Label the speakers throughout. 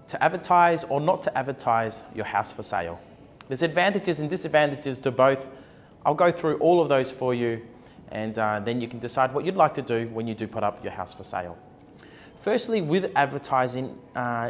Speaker 1: to advertise or not to advertise your house for sale. There's advantages and disadvantages to both. I'll go through all of those for you, and then you can decide what you'd like to do when you do put up your house for sale. Firstly, with advertising,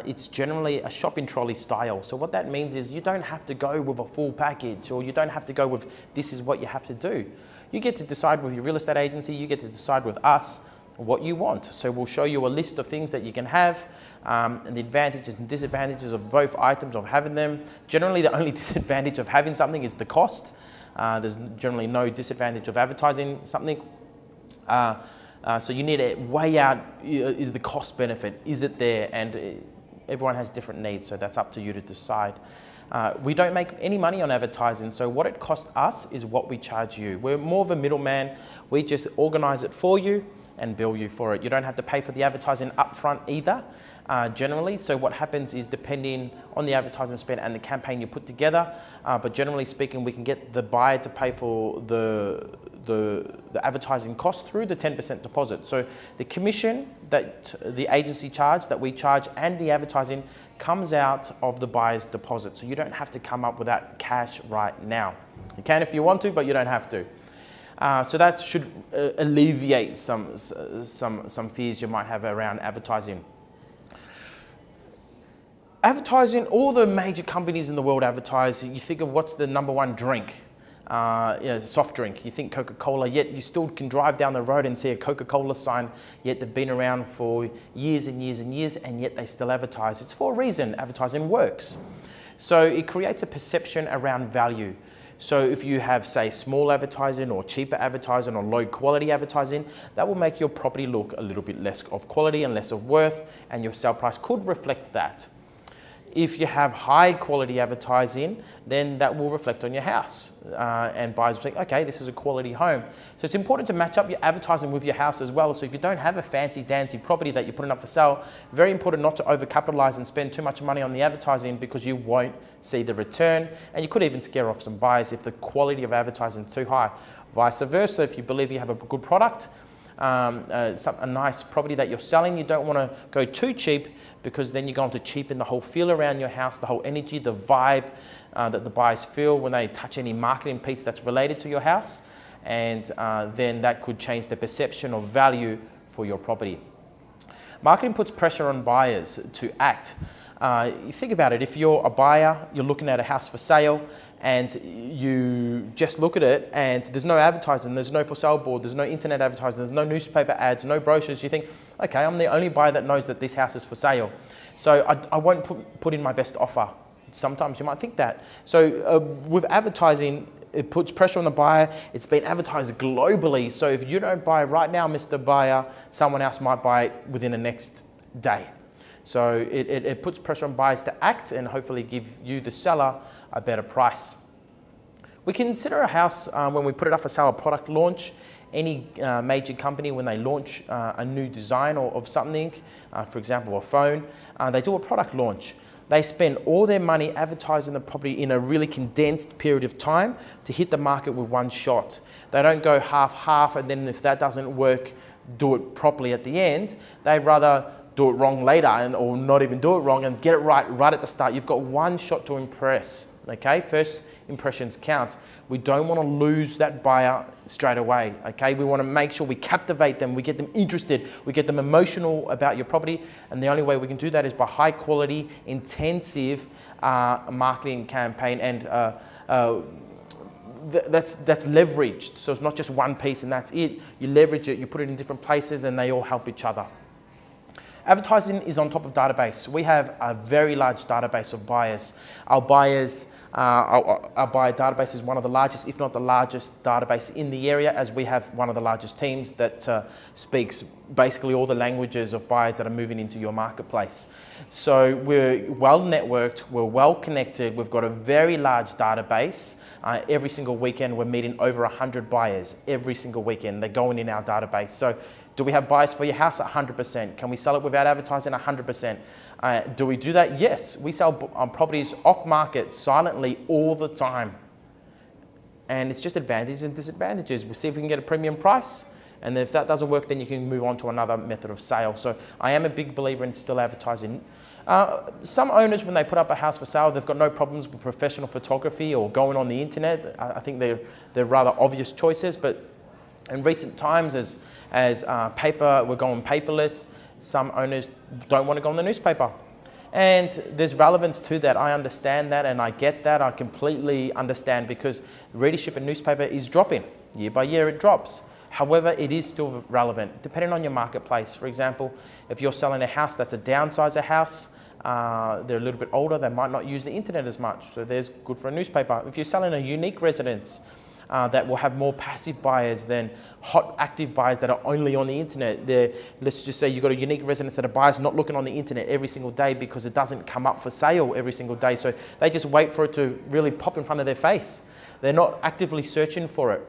Speaker 1: it's generally a shopping trolley style. So what that means is you don't have to go with a full package, or you don't have to go with this is what you have to do. You get to decide with your real estate agency, you get to decide with us what you want. So we'll show you a list of things that you can have, and the advantages and disadvantages of both items of having them. Generally, the only disadvantage of having something is the cost. There's generally no disadvantage of advertising something. So you need to weigh out, is the cost benefit, is it there? And everyone has different needs, so that's up to you to decide. We don't make any money on advertising, so what it costs us is what we charge you. We're more of a middleman. We just organize it for you and bill you for it. You don't have to pay for the advertising upfront either, generally. So what happens is, depending on the advertising spend and the campaign you put together, but generally speaking, we can get the buyer to pay for the advertising cost through the 10% deposit. So the commission that the agency charge, that we charge, and the advertising comes out of the buyer's deposit. So you don't have to come up with that cash right now. You can if you want to, but you don't have to. So that should alleviate some fears you might have around advertising. Advertising, all the major companies in the world advertise. You think of what's the number one drink, soft drink. You think Coca-Cola, yet you still can drive down the road and see a Coca-Cola sign, yet they've been around for years and years and years, and yet they still advertise. It's for a reason. Advertising works. So it creates a perception around value. So if you have, say, small advertising or cheaper advertising or low quality advertising, that will make your property look a little bit less of quality and less of worth, and your sale price could reflect that. If you have high quality advertising, then that will reflect on your house, and buyers will think, okay, this is a quality home. So it's important to match up your advertising with your house as well. So if you don't have a fancy dancy property that you're putting up for sale, very important not to overcapitalize and spend too much money on the advertising, because you won't see the return, and you could even scare off some buyers if the quality of advertising is too high. Vice versa, if you believe you have a good product, a nice property that you're selling, you don't want to go too cheap, because then you're going to cheapen the whole feel around your house, the whole energy, the vibe that the buyers feel when they touch any marketing piece that's related to your house, and then that could change the perception of value for your property. Marketing puts pressure on buyers to act. You think about it, if you're a buyer, you're looking at a house for sale, and you just look at it and there's no advertising, there's no for sale board, there's no internet advertising, there's no newspaper ads, no brochures, you think, okay, I'm the only buyer that knows that this house is for sale, so I won't put in my best offer. Sometimes you might think that. So with advertising, it puts pressure on the buyer. It's been advertised globally, so if you don't buy right now, Mr. Buyer, someone else might buy it within the next day. So it puts pressure on buyers to act and hopefully give you, the seller, a better price. We consider a house when we put it up for sale, a product launch. Any major company, when they launch a new design of something, for example, a phone, they do a product launch. They spend all their money advertising the property in a really condensed period of time to hit the market with one shot. They don't go half-half, and then if that doesn't work, do it properly at the end. They'd rather do it wrong later, or not even do it wrong and get it right at the start. You've got one shot to impress, okay? First impressions count. We don't want to lose that buyer straight away, okay? We want to make sure we captivate them, we get them interested, we get them emotional about your property, and the only way we can do that is by high quality, intensive marketing campaign, and that's leveraged. So it's not just one piece and that's it. You leverage it, you put it in different places, and they all help each other. Advertising is on top of database. We have a very large database of buyers. Our buyer database is one of the largest, if not the largest database in the area, as we have one of the largest teams that speaks basically all the languages of buyers that are moving into your marketplace. So we're well networked, we're well connected, we've got a very large database. Every single weekend we're meeting over 100 buyers every single weekend. They're going in our database. So do we have buyers for your house? 100%. Can we sell it without advertising? 100%. Do we do that? Yes. We sell properties off market silently all the time. And it's just advantages and disadvantages. We'll see if we can get a premium price. And if that doesn't work, then you can move on to another method of sale. So I am a big believer in still advertising. Some owners, when they put up a house for sale, they've got no problems with professional photography or going on the internet. I think they're rather obvious choices, but in recent times, as we're going paperless, some owners don't want to go on the newspaper. And there's relevance to that. I understand that and I get that. I completely understand, because readership in newspaper is dropping. Year by year it drops. However, it is still relevant, depending on your marketplace. For example, if you're selling a house that's a downsizer house, they're a little bit older, they might not use the internet as much, so there's good for a newspaper. If you're selling a unique residence that will have more passive buyers than hot active buyers that are only on the internet, let's just say you've got a unique residence that a buyer's not looking on the internet every single day because it doesn't come up for sale every single day, so they just wait for it to really pop in front of their face. They're not actively searching for it.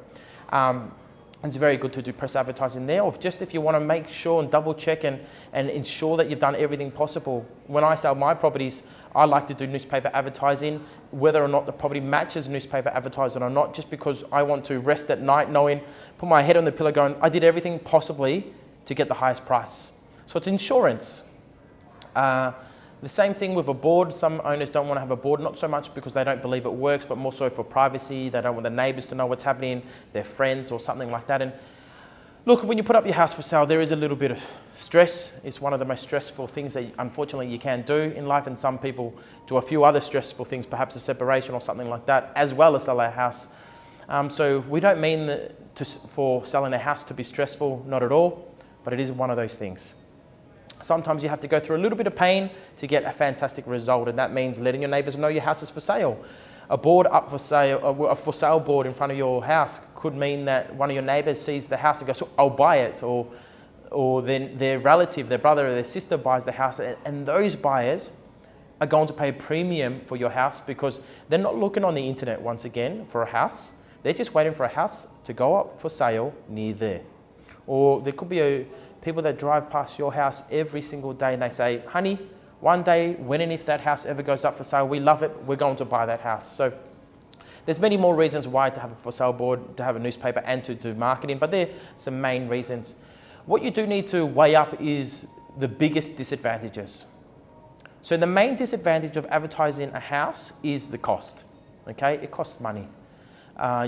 Speaker 1: It's very good to do press advertising there, or just if you want to make sure and double check and ensure that you've done everything possible. When I sell my properties, I like to do newspaper advertising, whether or not the property matches newspaper advertising or not, just because I want to rest at night knowing, put my head on the pillow going, I did everything possibly to get the highest price. So it's insurance. The same thing with a board. Some owners don't want to have a board, not so much because they don't believe it works, but more so for privacy. They don't want the neighbours to know what's happening, their friends or something like that. And look, when you put up your house for sale, there is a little bit of stress. It's one of the most stressful things that unfortunately you can do in life, and some people do a few other stressful things, perhaps a separation or something like that, as well as sell a house. So we don't mean for selling a house to be stressful, not at all, but it is one of those things. Sometimes you have to go through a little bit of pain to get a fantastic result, and that means letting your neighbours know your house is for sale. A board up for sale, a for sale board in front of your house could mean that one of your neighbours sees the house and goes, I'll buy it, or then their relative, their brother or their sister buys the house, and those buyers are going to pay a premium for your house because they're not looking on the internet once again for a house. They're just waiting for a house to go up for sale near there. Or there could be people that drive past your house every single day and they say, honey, one day when and if that house ever goes up for sale, we love it, we're going to buy that house. So there's many more reasons why to have a for sale board, to have a newspaper and to do marketing, but they're some main reasons. What you do need to weigh up is the biggest disadvantages. So the main disadvantage of advertising a house is the cost, okay? It costs money.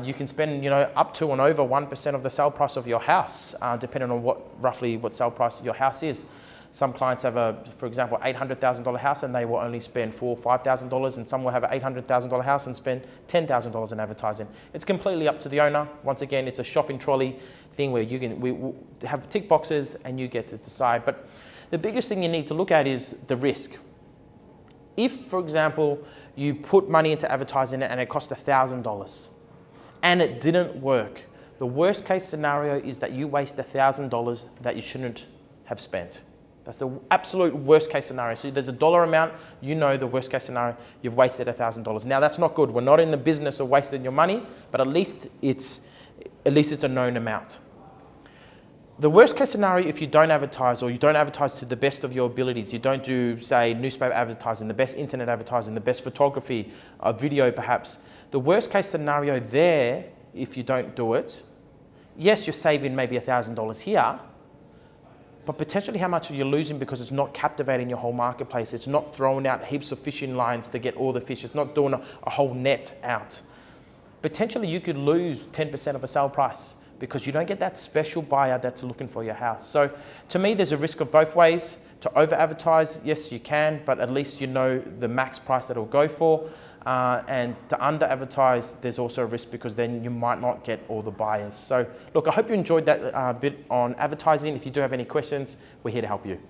Speaker 1: You can spend, up to and over 1% of the sale price of your house, depending on roughly what sale price of your house is. Some clients have for example, $800,000 house and they will only spend $4,000 or $5,000, and some will have an $800,000 house and spend $10,000 in advertising. It's completely up to the owner. Once again, it's a shopping trolley thing where we have tick boxes and you get to decide. But the biggest thing you need to look at is the risk. If, for example, you put money into advertising and it cost $1,000, and it didn't work, the worst case scenario is that you waste $1,000 that you shouldn't have spent. That's the absolute worst case scenario. So there's a dollar amount, the worst case scenario, you've wasted $1,000. Now that's not good. We're not in the business of wasting your money, but at least it's a known amount. The worst case scenario, if you don't advertise, or you don't advertise to the best of your abilities, you don't do, say, newspaper advertising, the best internet advertising, the best photography, a video perhaps, the worst case scenario there, if you don't do it, yes, you're saving maybe $1,000 here, but potentially how much are you losing because it's not captivating your whole marketplace. It's not throwing out heaps of fishing lines to get all the fish. It's not doing a whole net out. Potentially you could lose 10% of a sale price because you don't get that special buyer that's looking for your house. So to me, there's a risk of both ways. To over advertise, yes, you can, but at least you know the max price that it'll go for. And to under advertise, there's also a risk because then you might not get all the buyers. So look, I hope you enjoyed that bit on advertising. If you do have any questions, we're here to help you.